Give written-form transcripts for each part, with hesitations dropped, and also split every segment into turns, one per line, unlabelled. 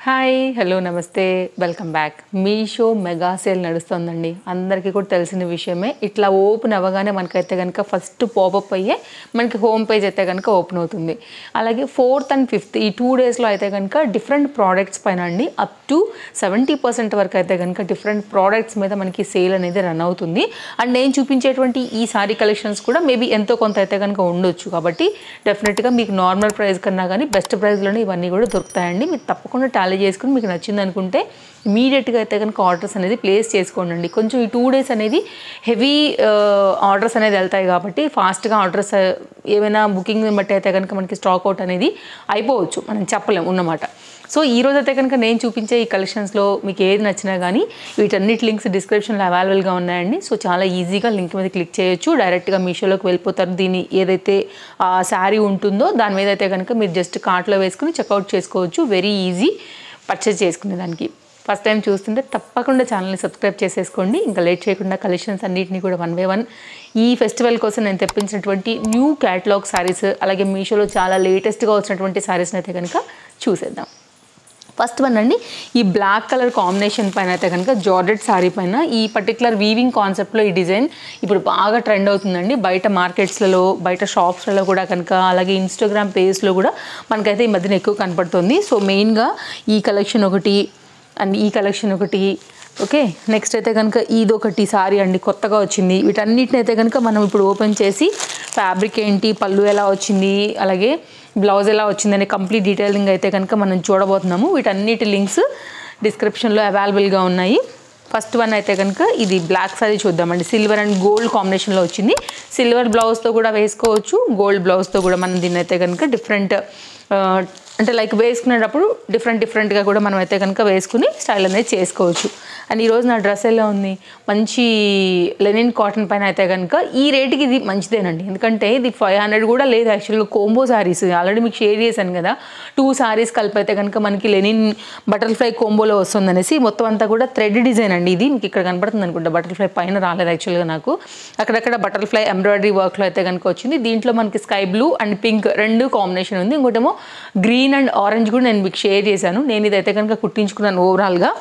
Hi hello నమస్తే welcome back. Meesho mega sale నడుస్తుందండి. అందరికీ కూడా తెలిసిన విషయమే. ఇట్లా ఓపెన్ అవ్వగానే మనకైతే కనుక ఫస్ట్ పాపప్ అయ్యే మనకి హోమ్ పేజ్ అయితే కనుక ఓపెన్ అవుతుంది. అలాగే 4th and 5th ఈ 2 డేస్లో అయితే కనుక డిఫరెంట్ ప్రోడక్ట్స్ పైన అండి అప్ టు 70% వరకు అయితే కనుక డిఫరెంట్ ప్రోడక్ట్స్ మీద మనకి సేల్ అనేది రన్ అవుతుంది. అండ్ నేను చూపించేటువంటి ఈ సారీ కలెక్షన్స్ కూడా మేబీ ఎంతో కొంత అయితే కనుక ఉండొచ్చు. కాబట్టి డెఫినెట్గా మీకు నార్మల్ ప్రైస్ కన్నా కానీ బెస్ట్ ప్రైస్లోనే ఇవన్నీ కూడా దొరుకుతాయండి. మీరు తప్పకుండా టాలీ చేసుకుని మీకు నచ్చింది అనుకుంటే ఇమీడియట్గా అయితే కనుక ఆర్డర్స్ అనేది ప్లేస్ చేసుకోండి. కొంచెం ఈ 2 డేస్ అనేది హెవీ ఆర్డర్స్ అనేది వెళ్తాయి కాబట్టి ఫాస్ట్గా ఆర్డర్స్ ఏమైనా బుకింగ్ బట్టి అయితే కనుక మనకి స్టాక్ అవుట్ అనేది అయిపోవచ్చు, మనం చెప్పలేము ఉన్నమాట. సో ఈరోజు అయితే కనుక నేను చూపించే ఈ కలెక్షన్స్లో మీకు ఏది నచ్చినా కానీ వీటన్నిటి లింక్స్ డిస్క్రిప్షన్లో అవైలబుల్గా ఉన్నాయండి. సో చాలా ఈజీగా లింక్ మీద క్లిక్ చేయొచ్చు, డైరెక్ట్గా మీషోలోకి వెళ్ళిపోతారు. దీని ఏదైతే శారీ ఉంటుందో దాని మీద అయితే కనుక మీరు జస్ట్ కార్ట్లో వేసుకుని చెక్అవుట్ చేసుకోవచ్చు. వెరీ ఈజీ పర్చేజ్ చేసుకునే దానికి. ఫస్ట్ టైం చూస్తుంటే తప్పకుండా ఛానల్ని సబ్స్క్రైబ్ చేసేసుకోండి. ఇంకా లేట్ చేయకుండా కలెక్షన్స్ అన్నింటినీ కూడా 1 by 1 ఈ ఫెస్టివల్ కోసం నేను తెప్పించినటువంటి న్యూ క్యాటలాగ్ శారీస్, అలాగే మీషోలో చాలా లేటెస్ట్గా వచ్చినటువంటి శారీస్ని అయితే కనుక చూసేద్దాం. ఫస్ట్ వన్ అండి, ఈ బ్లాక్ కలర్ కాంబినేషన్ పైన అయితే కనుక జార్జెట్ శారీ పైన ఈ పర్టికులర్ వీవింగ్ కాన్సెప్ట్లో ఈ డిజైన్ ఇప్పుడు బాగా ట్రెండ్ అవుతుందండి. బయట మార్కెట్స్లలో, బయట షాప్స్లలో కూడా కనుక, అలాగే ఇన్స్టాగ్రామ్ పేజ్లో కూడా మనకైతే ఈ మధ్యన ఎక్కువ కనపడుతుంది. సో మెయిన్గా ఈ కలెక్షన్ ఒకటి అండ్ ఈ కలెక్షన్ ఒకటి. ఓకే, నెక్స్ట్ అయితే కనుక ఇదొకటి సారీ అండి, కొత్తగా వచ్చింది. వీటన్నిటిని అయితే కనుక మనం ఇప్పుడు ఓపెన్ చేసి ఫ్యాబ్రిక్ ఏంటి, పళ్ళు ఎలా వచ్చింది, అలాగే బ్లౌజ్ ఎలా వచ్చిందని కంప్లీట్ డీటెయిలింగ్ అయితే కనుక మనం చూడబోతున్నాము. వీటన్నిటి లింక్స్ డిస్క్రిప్షన్లో అవైలబుల్గా ఉన్నాయి. ఫస్ట్ వన్ అయితే కనుక ఇది బ్లాక్ సారీ చూద్దామండి. సిల్వర్ అండ్ గోల్డ్ కాంబినేషన్లో వచ్చింది. సిల్వర్ బ్లౌజ్తో కూడా వేసుకోవచ్చు, గోల్డ్ బ్లౌజ్తో కూడా మనం దీన్ని అయితే కనుక డిఫరెంట్ అంటే లైక్ వేసుకునేటప్పుడు డిఫరెంట్గా కూడా మనం అయితే కనుక వేసుకుని స్టైల్ అనేది చేసుకోవచ్చు. అండ్ ఈరోజు నా డ్రెస్ ఎలా ఉంది, మంచి లెనిన్ కాటన్ పైన అయితే కనుక ఈ రేటుకి ఇది మంచిదేనండి. ఎందుకంటే ఇది 500 కూడా లేదు యాక్చువల్గా. కోంబో శారీస్ ఆల్రెడీ మీకు షేర్ చేశాను కదా, 2 శారీస్ కలిపి అయితే కనుక మనకి లెనిన్ బటర్ఫ్లై కోంబోలో వస్తుందనేసి. మొత్తం అంతా కూడా థ్రెడ్ డిజైన్ అండి. ఇది మీకు ఇక్కడ కనపడుతుంది అనుకుంటా, బటర్ఫ్లై పైన రాలేదు యాక్చువల్గా నాకు. అక్కడక్కడ బటర్ఫ్లై ఎంబ్రాయిడరీ వర్క్లో అయితే కనుక వచ్చింది. దీంట్లో మనకి sky blue and pink 2 combination ఉంది. ఇంకోటేమో గ్రీన్ అండ్ ఆరెంజ్ కూడా నేను మీకు షేర్ చేశాను. నేను ఇదైతే కనుక కుట్టించుకున్నాను ఓవరాల్గా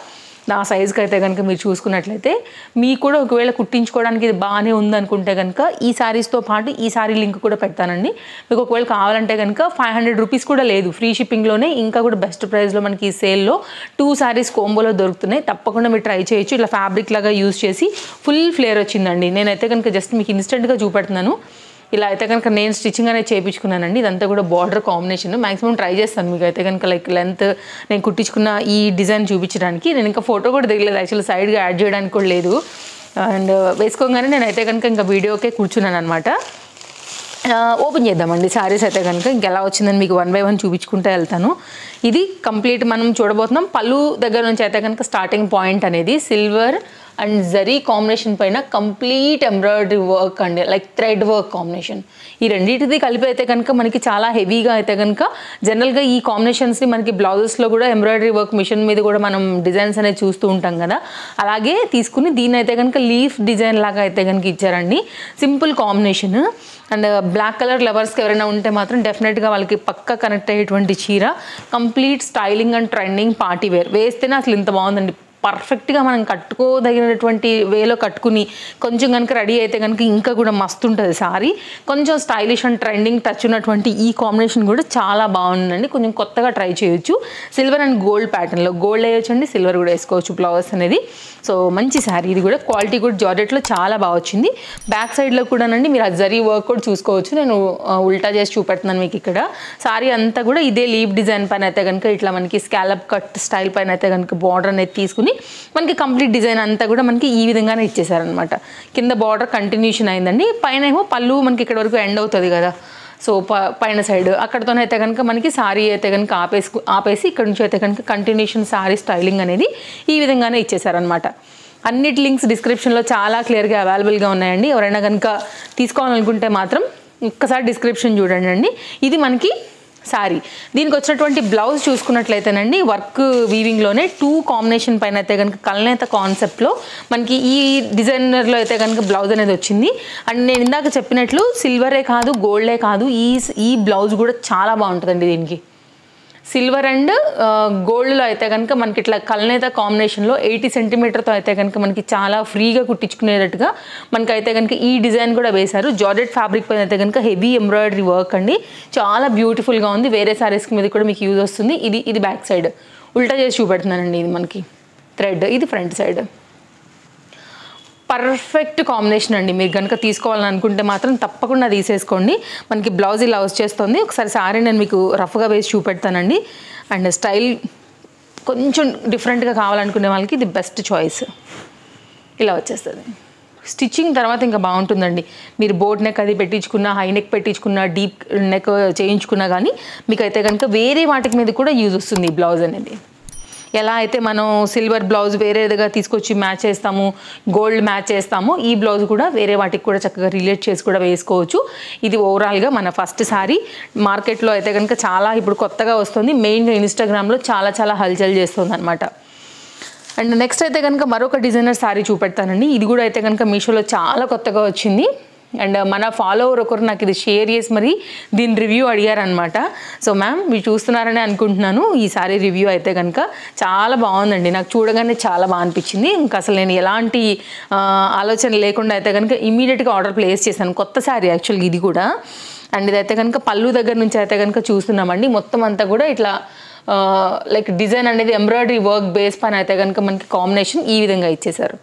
నా సైజుకి అయితే కనుక. మీరు చూసుకున్నట్లయితే మీకు కూడా ఒకవేళ కుట్టించుకోవడానికి ఇది బాగానే ఉందనుకుంటే కనుక ఈ శారీస్తో పాటు ఈ శారీ లింక్ కూడా పెడతానండి. మీకు ఒకవేళ కావాలంటే కనుక 500 రూపీస్ కూడా లేదు, ఫ్రీ షిప్పింగ్లోనే ఇంకా కూడా బెస్ట్ ప్రైస్లో మనకి ఈ సేల్లో 2 శారీస్ కోంబోలో దొరుకుతున్నాయి. తప్పకుండా మీరు ట్రై చేయొచ్చు. ఇట్లా ఫ్యాబ్రిక్ లాగా యూజ్ చేసి ఫుల్ ఫ్లేర్ వచ్చిందండి. నేనైతే కనుక జస్ట్ మీకు ఇన్స్టెంట్గా చూపెడుతున్నాను. ఇలా అయితే కనుక నేను స్టిచ్చింగ్ అనేది చేయించుకున్నానండి. ఇదంతా కూడా బార్డర్ కాంబినేషన్. మ్యాక్సిమం ట్రై చేస్తాను మీకు అయితే కనుక లైక్ లెంత్ నేను కుట్టించుకున్న ఈ డిజైన్ చూపించడానికి. నేను ఇంకా ఫోటో కూడా దిగలేదు యాక్చువల్లీ, సైడ్గా యాడ్ చేయడానికి కూడా లేదు. అండ్ వేసుకోగానే నేనైతే కనుక ఇంకా వీడియోకే కూర్చున్నాను అనమాట. ఓపెన్ చేద్దామండి శారీస్ అయితే కనుక. ఇంకెలా వచ్చిందని మీకు 1 by 1 చూపించుకుంటూ వెళ్తాను. ఇది కంప్లీట్ మనం చూడబోతున్నాం. పళ్ళు దగ్గర నుంచి అయితే కనుక స్టార్టింగ్ పాయింట్ అనేది సిల్వర్ అండ్ జరీ కాంబినేషన్ పైన కంప్లీట్ ఎంబ్రాయిడరీ వర్క్ అండి, లైక్ థ్రెడ్ వర్క్ కాంబినేషన్. ఈ రెండింటిది కలిపి అయితే కనుక మనకి చాలా హెవీగా అయితే కనుక జనరల్గా ఈ కాంబినేషన్స్ని మనకి బ్లౌజెస్లో కూడా ఎంబ్రాయిడరీ వర్క్ మిషన్ మీద కూడా మనం డిజైన్స్ అనేది చూస్తూ ఉంటాం కదా, అలాగే తీసుకుని దీన్ని అయితే కనుక లీఫ్ డిజైన్ లాగా అయితే కనుక ఇచ్చారండి. Simple combination. And black colour లవర్స్కి ఎవరైనా ఉంటే మాత్రం డెఫినెట్గా వాళ్ళకి పక్కా కనెక్ట్ అయ్యేటువంటి చీర. Complete styling and trending party wear. వేస్తేనే అసలు ఇంత బాగుందండి. పర్ఫెక్ట్గా మనం కట్టుకోదగినటువంటి వేలో కట్టుకుని కొంచెం కనుక రెడీ అయితే కనుక ఇంకా కూడా మస్తు ఉంటుంది సారీ. కొంచెం స్టైలిష్ అండ్ ట్రెండింగ్ టచ్ ఉన్నటువంటి ఈ కాంబినేషన్ కూడా చాలా బాగుందండి. కొంచెం కొత్తగా ట్రై చేయొచ్చు. సిల్వర్ అండ్ గోల్డ్ ప్యాటర్న్లో గోల్డ్ వేయొచ్చండి, సిల్వర్ కూడా వేసుకోవచ్చు బ్లౌజ్ అనేది. సో మంచి శారీ. ఇది కూడా క్వాలిటీ కూడా జార్జెట్లో చాలా బాగా వచ్చింది. బ్యాక్ సైడ్లో కూడానండి మీరు ఆ జరీ వర్క్ కూడా చూసుకోవచ్చు. నేను ఉల్టా చేసి చూపెడుతున్నాను మీకు ఇక్కడ. శారీ అంతా కూడా ఇదే లీఫ్ డిజైన్ పైన అయితే కనుక ఇట్లా మనకి స్కాలప్ కట్ స్టైల్ పైన అయితే కనుక బార్డర్ అనేది తీసుకుని మనకి కంప్లీట్ డిజైన్ అంతా కూడా మనకి ఈ విధంగానే ఇచ్చేసారనమాట. కింద బార్డర్ కంటిన్యూషన్ అయిందండి. పైన ఏమో పళ్ళు మనకి ఇక్కడ వరకు ఎండ్ అవుతుంది కదా, సో పైన సైడ్ అక్కడతోనైతే కనుక మనకి శారీ అయితే కనుక ఆపేసి ఇక్కడ నుంచి అయితే కనుక కంటిన్యూషన్ శారీ స్టైలింగ్ అనేది ఈ విధంగానే ఇచ్చేసారనమాట. అన్నిటి లింక్స్ డిస్క్రిప్షన్లో చాలా క్లియర్గా అవైలబుల్గా ఉన్నాయండి. ఎవరైనా కనుక తీసుకోవాలనుకుంటే మాత్రం ఒక్కసారి డిస్క్రిప్షన్ చూడండి అండి. ఇది మనకి శారీ. దీనికి వచ్చినటువంటి బ్లౌజ్ చూసుకున్నట్లయితేనండి వర్క్ వీవింగ్లోనే 2 కాంబినేషన్ పైన అయితే కనుక కల్నేత కాన్సెప్ట్లో మనకి ఈ డిజైనర్లో అయితే కనుక బ్లౌజ్ అనేది వచ్చింది. అండ్ నేను ఇందాక చెప్పినట్లు సిల్వరే కాదు, గోల్డే కాదు, ఈ బ్లౌజ్ కూడా చాలా బాగుంటుందండి. దీనికి సిల్వర్ అండ్ గోల్డ్లో అయితే కనుక మనకి ఇట్లా కల్నేత కాంబినేషన్లో 80 సెంటీమీటర్తో అయితే కనుక మనకి చాలా ఫ్రీగా కుట్టించుకునేటట్టుగా మనకైతే కనుక ఈ డిజైన్ కూడా వేశారు. జార్జెట్ ఫ్యాబ్రిక్ పైన అయితే కనుక హెవీ ఎంబ్రాయిడరీ వర్క్ అండి, చాలా బ్యూటిఫుల్గా ఉంది. వేరే సారీస్ మీద కూడా మీకు యూజ్ వస్తుంది. ఇది బ్యాక్ సైడ్ ఉల్టా చేసి చూపెడుతున్నానండి. ఇది మనకి థ్రెడ్, ఇది ఫ్రంట్ సైడ్. పర్ఫెక్ట్ కాంబినేషన్ అండి. మీరు కనుక తీసుకోవాలని అనుకుంటే మాత్రం తప్పకుండా తీసేసుకోండి. మనకి బ్లౌజ్ ఇలా వచ్చేస్తుంది. ఒకసారి సారీ నేను మీకు రఫ్గా వేసి చూపెడతానండి. అండ్ స్టైల్ కొంచెం డిఫరెంట్గా కావాలనుకునే వాళ్ళకి ఇది బెస్ట్ చాయిస్. ఇలా వచ్చేస్తుంది. స్టిచ్చింగ్ తర్వాత ఇంకా బాగుంటుందండి. మీరు బోట్ నెక్ అది పెట్టించుకున్నా, హై నెక్ పెట్టించుకున్నా, డీప్ నెక్ చేయించుకున్నా కానీ మీకైతే కనుక వేరే వాటికి మీద కూడా యూజ్ వస్తుంది ఈ బ్లౌజ్ అనేది. ఎలా అయితే మనం సిల్వర్ బ్లౌజ్ వేరేదిగా తీసుకొచ్చి మ్యాచ్ చేస్తాము, గోల్డ్ మ్యాచ్ చేస్తాము, ఈ బ్లౌజ్ కూడా వేరే వాటికి కూడా చక్కగా రిలేట్ చేసి కూడా వేసుకోవచ్చు. ఇది ఓవరాల్గా మన ఫస్ట్ సారీ. మార్కెట్లో అయితే కనుక చాలా ఇప్పుడు కొత్తగా వస్తుంది. మెయిన్గా ఇన్స్టాగ్రామ్లో చాలా హల్చల్ చేస్తుంది అనమాట. అండ్ నెక్స్ట్ అయితే కనుక మరొక డిజైనర్ సారీ చూపెడతానండి. ఇది కూడా అయితే కనుక మీషోలో చాలా కొత్తగా వచ్చింది. అండ్ మన ఫాలోవర్ ఒకరు నాకు ఇది షేర్ చేసి మరి దీని రివ్యూ అడిగారనమాట. సో మ్యామ్ మీరు చూస్తున్నారని అనుకుంటున్నాను. ఈ సారీ రివ్యూ అయితే కనుక చాలా బాగుందండి. నాకు చూడగానే చాలా బాగా అనిపించింది. ఇంకా అసలు నేను ఎలాంటి ఆలోచన లేకుండా అయితే కనుక ఇమీడియట్గా ఆర్డర్ ప్లేస్ చేశాను. కొత్త సారీ యాక్చువల్గా ఇది కూడా. అండ్ ఇదైతే కనుక పళ్ళు దగ్గర నుంచి అయితే కనుక చూస్తున్నామండి. మొత్తం అంతా కూడా ఇట్లా లైక్ డిజైన్ అనేది ఎంబ్రాయిడరీ వర్క్ బేస్ పైన అయితే కనుక మనకి కాంబినేషన్ ఈ విధంగా ఇచ్చేసారు.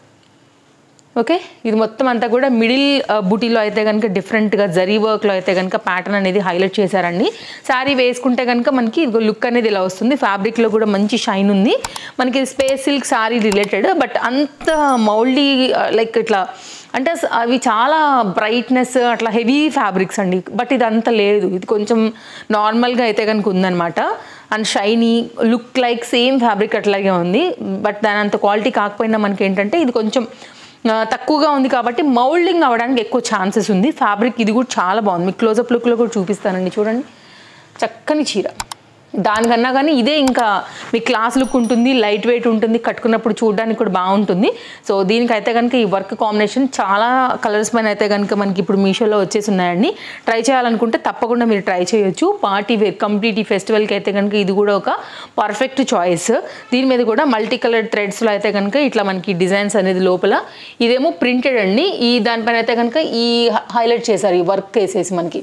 ఓకే, ఇది మొత్తం అంతా కూడా మిడిల్ బూటీలో అయితే కనుక డిఫరెంట్గా జరీ వర్క్లో అయితే కనుక ప్యాటర్న్ అనేది హైలైట్ చేశారండి. శారీ వేసుకుంటే కనుక మనకి ఇది లుక్ అనేది ఇలా వస్తుంది. ఫ్యాబ్రిక్లో కూడా మంచి షైన్ ఉంది. మనకి space silk sari related, but అంత మౌల్డీ లైక్ ఇట్లా అంటే అవి చాలా బ్రైట్నెస్ అట్లా హెవీ ఫ్యాబ్రిక్స్ అండి. బట్ ఇది అంత లేదు, ఇది కొంచెం నార్మల్గా అయితే కనుక ఉందన్నమాట. And shiny look like same fabric అట్లాగే ఉంది. బట్ దాని అంత క్వాలిటీ కాకపోయినా మనకి ఏంటంటే ఇది కొంచెం తక్కువగా ఉంది కాబట్టి మౌల్డింగ్ అవ్వడానికి ఎక్కువ ఛాన్సెస్ ఉంది. ఫ్యాబ్రిక్ ఇది కూడా చాలా బాగుంది. మీకు క్లోజప్ లుక్లో కూడా చూపిస్తానండి. చూడండి, చక్కని చీర. దానికన్నా కానీ ఇదే ఇంకా మీ క్లాస్ లుక్ ఉంటుంది, లైట్ వెయిట్ ఉంటుంది, కట్టుకున్నప్పుడు చూడడానికి కూడా బాగుంటుంది. సో దీనికైతే కనుక ఈ వర్క్ కాంబినేషన్ చాలా కలర్స్ పైన అయితే కనుక మనకి ఇప్పుడు మీషోలో వచ్చేసి ఉన్నాయండి. ట్రై చేయాలనుకుంటే తప్పకుండా మీరు ట్రై చేయొచ్చు. పార్టీ వేర్ కంప్లీట్ ఈ ఫెస్టివల్కి అయితే కనుక ఇది కూడా ఒక పర్ఫెక్ట్ చాయిస్. దీని మీద కూడా మల్టీ కలర్ థ్రెడ్స్లో అయితే కనుక ఇట్లా మనకి డిజైన్స్ అనేది లోపల, ఇదేమో ప్రింటెడ్ అండి. ఈ దానిపైన అయితే కనుక ఈ హైలైట్ చేశారు ఈ వర్క్ వేసేసి మనకి.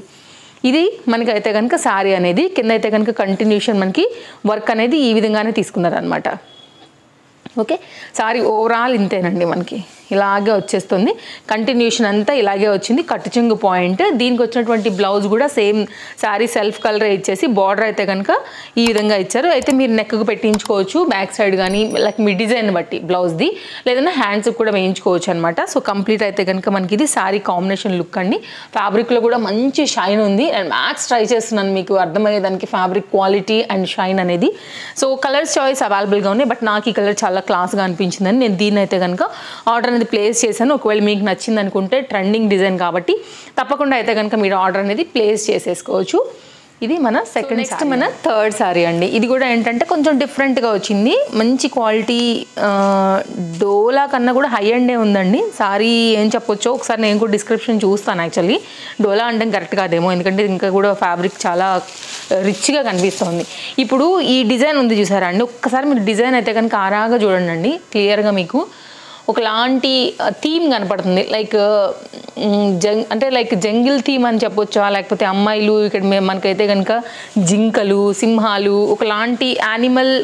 ఇది మనకైతే కనుక శారీ అనేది కింద అయితే కనుక కంటిన్యూషన్ మనకి వర్క్ అనేది ఈ విధంగానే తీసుకున్నారనమాట. ఓకే, శారీ ఓవరాల్ ఇంతేనండి. మనకి ఇలాగే వచ్చేస్తుంది. కంటిన్యూషన్ అంతా ఇలాగే వచ్చింది. కట్టు చెంగు పాయింట్. దీనికి వచ్చినటువంటి బ్లౌజ్ కూడా సేమ్ శారీ సెల్ఫ్ కలర్ ఇచ్చేసి బార్డర్ అయితే కనుక ఈ విధంగా ఇచ్చారు. అయితే మీరు నెక్కు పెట్టించుకోవచ్చు బ్యాక్ సైడ్ కానీ, లైక్ మీ డిజైన్ బట్టి బ్లౌజ్ది, లేదన్నా హ్యాండ్స్కి కూడా వేయించుకోవచ్చు అనమాట. సో కంప్లీట్ అయితే కనుక మనకి ఇది శారీ కాంబినేషన్ లుక్ అండి. ఫ్యాబ్రిక్లో కూడా మంచి షైన్ ఉంది. అండ్ మ్యాక్స్ ట్రై చేస్తున్నాను మీకు అర్థమయ్యేదానికి ఫ్యాబ్రిక్ క్వాలిటీ అండ్ షైన్ అనేది. సో కలర్స్ చాయిస్ అవైలబుల్గా ఉన్నాయి. బట్ నాకు ఈ కలర్ చాలా క్లాస్గా అనిపించిందని నేను దీన్ని అయితే కనుక ఆర్డర్ అనేది ప్లేస్ చేశాను. ఒకవేళ మీకు నచ్చింది అనుకుంటే ట్రెండింగ్ డిజైన్ కాబట్టి తప్పకుండా అయితే కనుక మీరు ఆర్డర్ అనేది ప్లేస్ చేసేసుకోవచ్చు. ఇది మన సెకండ్. నెక్స్ట్ మన థర్డ్ సారీ అండి. ఇది కూడా ఏంటంటే కొంచెం డిఫరెంట్గా వచ్చింది. మంచి క్వాలిటీ, డోలా కన్నా కూడా హై అండే ఉందండి. సారీ ఏం చెప్పొచ్చో ఒకసారి నేను కూడా డిస్క్రిప్షన్ చూస్తాను. యాక్చువల్లీ డోలా అంటే కరెక్ట్ కాదేమో, ఎందుకంటే ఇంకా కూడా ఫ్యాబ్రిక్ చాలా రిచ్గా కనిపిస్తుంది. ఇప్పుడు ఈ డిజైన్ ఉంది చూసారా అండి, ఒక్కసారి మీరు డిజైన్ అయితే కనుక ఆరాగా చూడండి, క్లియర్గా మీకు ఒకలాంటి థీమ్ కనపడుతుంది. లైక్ అంటే లైక్ జంగిల్ థీమ్ అని చెప్పొచ్చా, లేకపోతే అమ్మాయిలు ఇక్కడ మనకైతే కనుక జింకలు, సింహాలు, ఒకలాంటి యానిమల్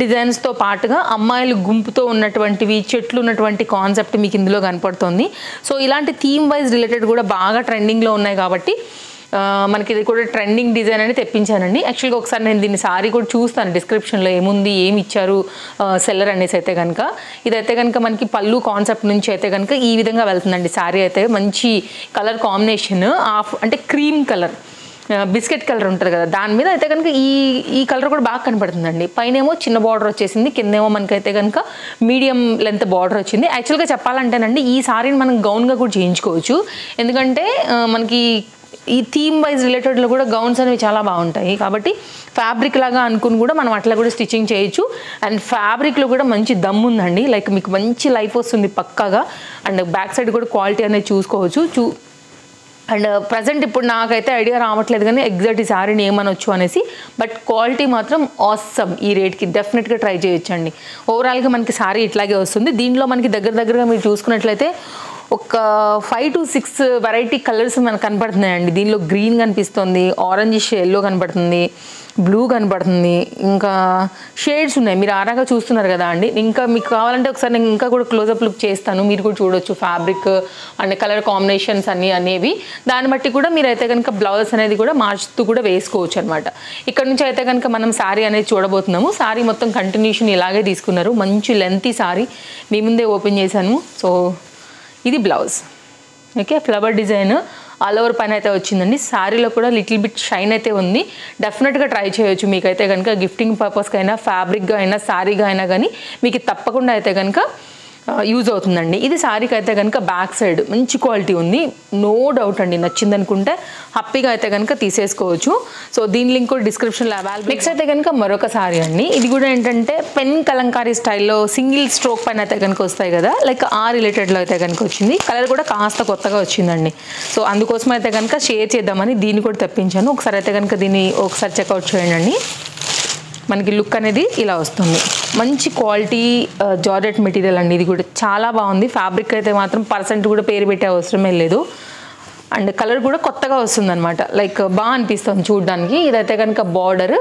డిజైన్స్తో పాటుగా అమ్మాయిలు గుంపుతో ఉన్నటువంటివి, చెట్లు ఉన్నటువంటి కాన్సెప్ట్ మీకు ఇందులో కనపడుతుంది. సో ఇలాంటి థీమ్ వైజ్ రిలేటెడ్ కూడా బాగా ట్రెండింగ్లో ఉన్నాయి కాబట్టి మనకి ఇది కూడా ట్రెండింగ్ డిజైన్ అని తెప్పించానండి. యాక్చువల్గా ఒకసారి నేను దీన్ని సారీ కూడా చూస్తాను డిస్క్రిప్షన్లో ఏముంది, ఏమి ఇచ్చారు సెల్లర్ అనేసి. అయితే కనుక ఇదైతే కనుక మనకి పళ్ళు కాన్సెప్ట్ నుంచి అయితే కనుక ఈ విధంగా వెళ్తుందండి. సారీ అయితే మంచి కలర్ కాంబినేషన్, అంటే క్రీమ్ కలర్, బిస్కెట్ కలర్ ఉంటుంది కదా, దాని మీద అయితే కనుక ఈ కలర్ కూడా బాగా కనపడుతుందండి. పైన ఏమో చిన్న బార్డర్ వచ్చేసింది, కిందేమో మనకైతే కనుక మీడియం లెంత్ బార్డర్ వచ్చింది. యాక్చువల్గా చెప్పాలంటేనండి ఈ సారీని మనం గౌన్గా కూడా చేయించుకోవచ్చు. ఎందుకంటే మనకి ఈ థీమ్ వైజ్ రిలేటెడ్లో కూడా గౌన్స్ అనేవి చాలా బాగుంటాయి కాబట్టి ఫ్యాబ్రిక్ లాగా అనుకుని కూడా మనం అట్లా కూడా స్టిచ్చింగ్ చేయొచ్చు. అండ్ ఫ్యాబ్రిక్లో కూడా మంచి దమ్ ఉందండి, లైక్ మీకు మంచి లైఫ్ వస్తుంది పక్కాగా. అండ్ బ్యాక్ సైడ్ కూడా క్వాలిటీ అనేది చూసుకోవచ్చు. అండ్ ప్రజెంట్ ఇప్పుడు నాకైతే ఐడియా రావట్లేదు కానీ ఎగ్జాక్ట్ ఈ శారీని ఏమనొచ్చు అనేసి, బట్ క్వాలిటీ మాత్రం ఆసమ్. ఈ రేట్కి డెఫినెట్గా ట్రై చేయొచ్చండి. ఓవరాల్గా మనకి శారీ ఇట్లాగే వస్తుంది. దీంట్లో మనకి దగ్గరగా మీరు చూసుకున్నట్లయితే ఒక 5 to 6 వెరైటీ కలర్స్ మనకు కనపడుతున్నాయండి. దీనిలో గ్రీన్ కనిపిస్తుంది, ఆరెంజిష్ ఎల్లో కనపడుతుంది, బ్లూ కనపడుతుంది, ఇంకా షేడ్స్ ఉన్నాయి. మీరు ఆరాగా చూస్తున్నారు కదా అండి. ఇంకా మీకు కావాలంటే ఒకసారి నేను ఇంకా కూడా క్లోజప్ లుక్ చేస్తాను, మీరు కూడా చూడొచ్చు ఫ్యాబ్రిక్ అండ్ కలర్ కాంబినేషన్స్ అనేవి. దాన్ని బట్టి కూడా మీరు అయితే కనుక బ్లౌజ్ అనేది కూడా మార్చుతూ కూడా వేసుకోవచ్చు అనమాట. ఇక్కడ నుంచి అయితే కనుక మనం శారీ అనేది చూడబోతున్నాము. శారీ మొత్తం కంటిన్యూషన్ ఇలాగే తీసుకున్నారు. మంచి లెంతీ శారీ మీ ముందే ఓపెన్ చేశాను. సో ఇది blouse. Okay, flower design all over పైన అయితే వచ్చిందండి. శారీలో కూడా లిటిల్ బిట్ షైన్ అయితే ఉంది. డెఫినెట్గా ట్రై చేయొచ్చు. మీకైతే కనుక గిఫ్టింగ్ పర్పస్కి అయినా, ఫ్యాబ్రిక్గా అయినా, శారీగా అయినా కానీ మీకు తప్పకుండా అయితే కనుక యూజ్ అవుతుందండి. ఇది శారీకి అయితే కనుక బ్యాక్ సైడ్ మంచి క్వాలిటీ ఉంది, నో డౌట్ అండి. నచ్చింది అనుకుంటే హ్యాపీగా అయితే కనుక తీసేసుకోవచ్చు. సో దీని లింక్ కూడా డిస్క్రిప్షన్లో అవైలబుల్. నెక్స్ట్ అయితే కనుక మరొక శారీ అండి. ఇది కూడా ఏంటంటే పెన్ కలంకారీ స్టైల్లో సింగిల్ స్ట్రోక్ పైన అయితే కనుక వస్తాయి కదా, లైక్ ఆ రిలేటెడ్లో అయితే కనుక వచ్చింది. కలర్ కూడా కాస్త కొత్తగా వచ్చిందండి. సో అందుకోసం అయితే కనుక షేర్ చేద్దామని దీన్ని కూడా తెప్పించాను. ఒకసారి అయితే కనుక దీన్ని ఒకసారి చెక్అవుట్ చేయండి. మనకి లుక్ అనేది ఇలా వస్తుంది. మంచి క్వాలిటీ జార్జెట్ మెటీరియల్ అండి. ఇది కూడా చాలా బాగుంది. ఫ్యాబ్రిక్ అయితే మాత్రం % కూడా పేరు పెట్టే అవసరమే లేదు. అండ్ కలర్ కూడా కొత్తగా వస్తుంది అనమాట. లైక్ బాగా అనిపిస్తుంది చూడడానికి. ఇదైతే కనుక బార్డర్,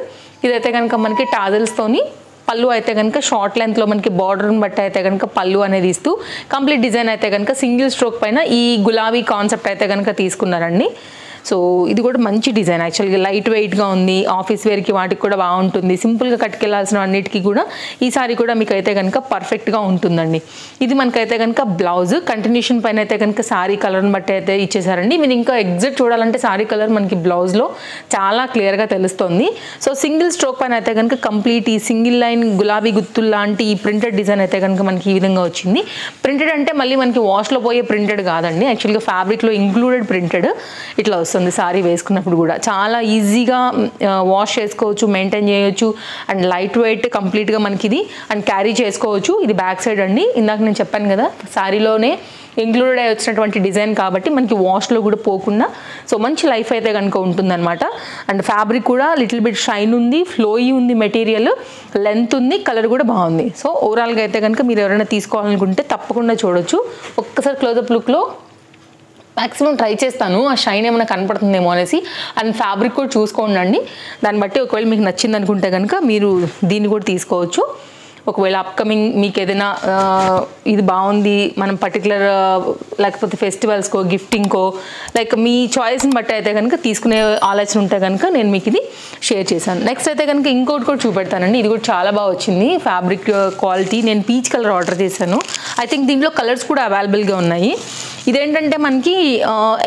ఇదైతే కనుక మనకి టాజల్స్తోని పళ్ళు అయితే కనుక షార్ట్ లెంత్లో మనకి బార్డర్ని బట్టి అయితే కనుక పళ్ళు అనేది ఇస్తూ కంప్లీట్ డిజైన్ అయితే కనుక సింగిల్ స్ట్రోక్ పైన ఈ గులాబీ కాన్సెప్ట్ అయితే కనుక తీసుకున్నారండి. సో ఇది కూడా మంచి డిజైన్. యాక్చువల్గా లైట్ వెయిట్గా ఉంది, ఆఫీస్ వేర్కి వాటికి కూడా బాగుంటుంది. సింపుల్గా కట్టుకెళ్లాల్సిన అన్నిటికీ కూడా ఈ సారీ కూడా మీకు అయితే కనుక పర్ఫెక్ట్గా ఉంటుందండి. ఇది మనకైతే కనుక బ్లౌజ్ కంటిన్యూషన్ పైన అయితే కనుక సారీ కలర్ని బట్టి అయితే ఇచ్చేసారండి. మీరు ఇంకా ఎగ్జాక్ట్ చూడాలంటే సారీ కలర్ మనకి బ్లౌజ్లో చాలా క్లియర్గా తెలుస్తుంది. సో సింగిల్ స్ట్రోక్ పైన అయితే కనుక కంప్లీట్ ఈ సింగిల్ లైన్ గులాబీ గుత్తులు లాంటి ఈ ప్రింటెడ్ డిజైన్ అయితే కనుక మనకి ఈ విధంగా వచ్చింది. ప్రింటెడ్ అంటే మళ్ళీ మనకి వాష్లో పోయే ప్రింటెడ్ కాదండి, యాక్చువల్గా ఫ్యాబ్రిక్లో ఇంక్లూడెడ్ ప్రింటెడ్ ఇట్లా వస్తుంది. సారీ వేసుకున్నప్పుడు కూడా చాలా ఈజీగా వాష్ చేసుకోవచ్చు, మెయింటైన్ చేయొచ్చు. అండ్ లైట్ వెయిట్ కంప్లీట్గా మనకి ఇది అండ్ క్యారీ చేసుకోవచ్చు. ఇది బ్యాక్ సైడ్ అండి. ఇందాక నేను చెప్పాను కదా సారీలోనే ఇంక్లూడెడ్ అయి వచ్చినటువంటి డిజైన్ కాబట్టి మనకి వాష్లో కూడా పోకుండా సో మంచి లైఫ్ అయితే కనుక ఉంటుందన్నమాట. అండ్ ఫ్యాబ్రిక్ కూడా లిటిల్ బిట్ షైన్ ఉంది, ఫ్లోయీ ఉంది, మెటీరియల్ లెంత్ ఉంది, కలర్ కూడా బాగుంది. సో ఓవరాల్గా అయితే కనుక మీరు ఎవరైనా తీసుకోవాలనుకుంటే తప్పకుండా చూడొచ్చు. ఒక్కసారి క్లోజప్ లుక్లో మ్యాక్సిమం ట్రై చేస్తాను ఆ షైన్ ఏమైనా కనపడుతుందేమో అనేసి. అండ్ ఫ్యాబ్రిక్ కూడా చూసుకోండి. దాన్ని బట్టి ఒకవేళ మీకు నచ్చింది అనుకుంటే కనుక మీరు దీన్ని కూడా తీసుకోవచ్చు. ఒకవేళ అప్కమింగ్ మీకు ఏదైనా ఇది బాగుంది మనం పర్టికులర్ లేకపోతే ఫెస్టివల్స్కో గిఫ్టింగ్కో లైక్ మీ చాయిస్ని బట్టి అయితే కనుక తీసుకునే ఆలోచన ఉంటే కనుక నేను మీకు ఇది షేర్ చేశాను. నెక్స్ట్ అయితే కనుక ఇంకోటి కూడా చూపెడతానండి. ఇది కూడా చాలా బాగా వచ్చింది ఫ్యాబ్రిక్ క్వాలిటీ. నేను పీచ్ కలర్ ఆర్డర్ చేశాను. ఐ థింక్ దీంట్లో కలర్స్ కూడా అవైలబుల్గా ఉన్నాయి. ఇదేంటంటే మనకి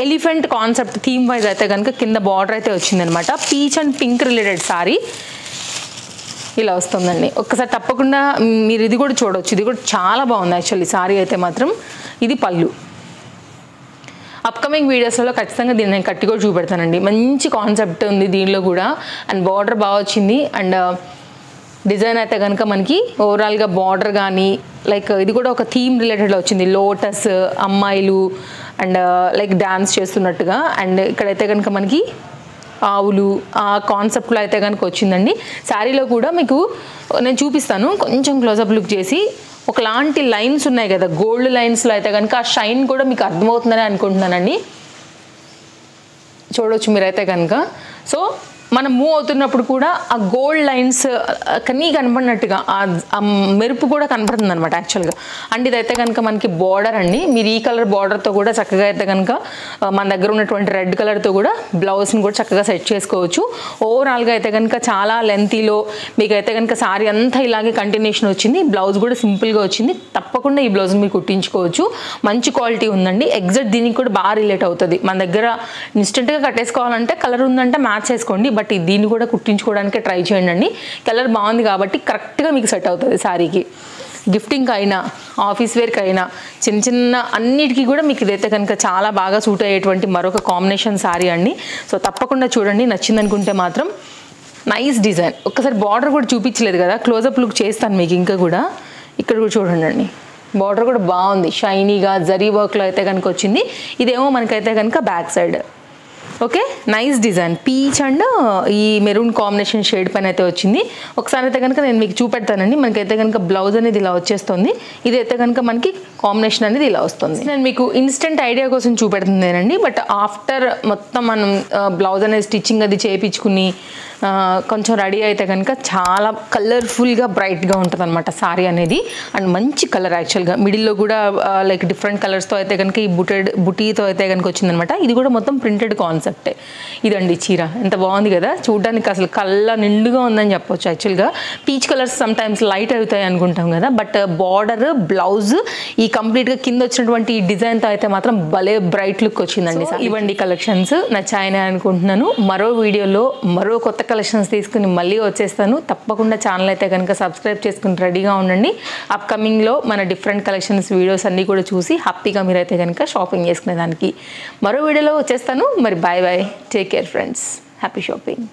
ఎలిఫెంట్ కాన్సెప్ట్ థీమ్ వైజ్ అయితే కనుక కింద బార్డర్ అయితే వచ్చిందనమాట. Peach and pink related sorry ఇలా వస్తుందండి. ఒక్కసారి తప్పకుండా మీరు ఇది కూడా చూడవచ్చు. ఇది కూడా చాలా బాగుంది యాక్చువల్లీ సారీ అయితే మాత్రం. ఇది పళ్ళు. అప్కమింగ్ వీడియోస్లో ఖచ్చితంగా దీన్ని నేను కట్టి కూడా చూపెడతానండి. మంచి కాన్సెప్ట్ ఉంది దీనిలో కూడా. అండ్ బార్డర్ బాగా వచ్చింది. అండ్ డిజైన్ అయితే కనుక మనకి ఓవరాల్గా బార్డర్ కానీ లైక్ ఇది కూడా ఒక థీమ్ రిలేటెడ్లో వచ్చింది. లోటస్, అమ్మాయిలు అండ్ లైక్ డ్యాన్స్ చేస్తున్నట్టుగా. అండ్ ఇక్కడైతే కనుక మనకి ఆవులు ఆ కాన్సెప్ట్లో అయితే కనుక వచ్చిందండి. శారీలో కూడా మీకు నేను చూపిస్తాను కొంచెం క్లోజప్ లుక్ చేసి. ఒకలాంటి లైన్స్ ఉన్నాయి కదా గోల్డ్ లైన్స్లో అయితే కనుక ఆ షైన్ కూడా మీకు అర్థమవుతుందని అనుకుంటున్నానండి. చూడవచ్చు మీరైతే కనుక. సో మనం మూవ్ అవుతున్నప్పుడు కూడా ఆ గోల్డ్ లైన్స్ కనీ కనపడినట్టుగా ఆ మెరుపు కూడా కనపడుతుంది అనమాట యాక్చువల్గా. అండ్ ఇదైతే కనుక మనకి బార్డర్ అండి. మీరు ఈ కలర్ బార్డర్తో కూడా చక్కగా అయితే కనుక మన దగ్గర ఉన్నటువంటి రెడ్ కలర్తో కూడా బ్లౌజ్ని కూడా చక్కగా సెట్ చేసుకోవచ్చు. ఓవరాల్గా అయితే కనుక చాలా లెంతీలో మీకు అయితే కనుక సారీ అంతా ఇలాగే కంటిన్యూషన్ వచ్చింది. బ్లౌజ్ కూడా సింపుల్గా వచ్చింది. తప్పకుండా ఈ బ్లౌజ్ని మీరు కుట్టించుకోవచ్చు. మంచి క్వాలిటీ ఉందండి. ఎగ్జాక్ట్ దీనికి కూడా బాగా రిలేట్ అవుతుంది. మన దగ్గర ఇన్స్టెంట్గా కట్టేసుకోవాలంటే కలర్ ఉందంటే మ్యాచ్ చేసుకోండి. బట్ దీన్ని కూడా కుట్టించుకోవడానికి ట్రై చేయండి. కలర్ బాగుంది కాబట్టి కరెక్ట్గా మీకు సెట్ అవుతుంది శారీకి. గిఫ్టింగ్కి అయినా ఆఫీస్ వేర్కి అయినా చిన్న చిన్న అన్నిటికీ కూడా మీకు ఇదైతే కనుక చాలా బాగా సూట్ అయ్యేటువంటి మరొక కాంబినేషన్ శారీ అండి. సో తప్పకుండా చూడండి. నచ్చిందనుకుంటే మాత్రం నైస్ డిజైన్. ఒక్కసారి బార్డర్ కూడా చూపించలేదు కదా, క్లోజప్ లుక్ చేస్తాను మీకు ఇంకా కూడా. ఇక్కడ కూడా చూడండి. బార్డర్ కూడా బాగుంది, షైనీగా జరీ వర్క్లో అయితే కనుక వచ్చింది. ఇదేమో మనకైతే కనుక back side. Okay, nice design. Peach and ఈ మెరూన్ కాంబినేషన్ షేడ్ పైన అయితే వచ్చింది. ఒకసారి అయితే కనుక నేను మీకు చూపెడతానండి. మనకైతే కనుక బ్లౌజ్ అనేది ఇలా వచ్చేస్తుంది, ఇదైతే కనుక మనకి కాంబినేషన్ అనేది ఇలా వస్తుంది. నేను మీకు ఇన్స్టెంట్ ఐడియా కోసం చూపెడుతుందేనండి, బట్ ఆఫ్టర్ మొత్తం మనం బ్లౌజ్ అనేది స్టిచ్చింగ్ అది చేయించుకుని కొంచెం రెడీ అయితే కనుక చాలా కలర్ఫుల్గా బ్రైట్గా ఉంటుంది అనమాట సారీ అనేది. అండ్ మంచి కలర్ యాక్చువల్గా, మిడిల్లో కూడా లైక్ డిఫరెంట్ కలర్స్తో అయితే కనుక ఈ బుటీతో అయితే కనుక వచ్చిందనమాట. ఇది కూడా మొత్తం ప్రింటెడ్ కాన్సెప్టే. ఇదండి చీర, ఎంత బాగుంది కదా, చూడడానికి అసలు కళ్ళ నిండుగా ఉందని చెప్పొచ్చు. యాక్చువల్గా peach colours some times light అవుతాయి అనుకుంటాం కదా, బట్ బార్డర్ బ్లౌజ్ ఈ కంప్లీట్గా కింద వచ్చినటువంటి ఈ డిజైన్తో అయితే మాత్రం భలే బ్రైట్ లుక్ వచ్చిందండి. ఇవ్వండి కలెక్షన్స్ నచ్చాయని అనుకుంటున్నాను. మరో వీడియోలో మరో కొత్త కలెక్షన్స్ తీసుకుని మళ్ళీ వచ్చేస్తాను. తప్పకుండా ఛానల్ అయితే కనుక సబ్స్క్రైబ్ చేసుకుని రెడీగా ఉండండి. అప్కమింగ్లో మన డిఫరెంట్ కలెక్షన్స్ వీడియోస్ అన్నీ కూడా చూసి హ్యాపీగా మీరైతే కనుక షాపింగ్ చేసుకునేదానికి మరో వీడియోలో వచ్చేస్తాను. మరి bye bye, take care friends, happy shopping.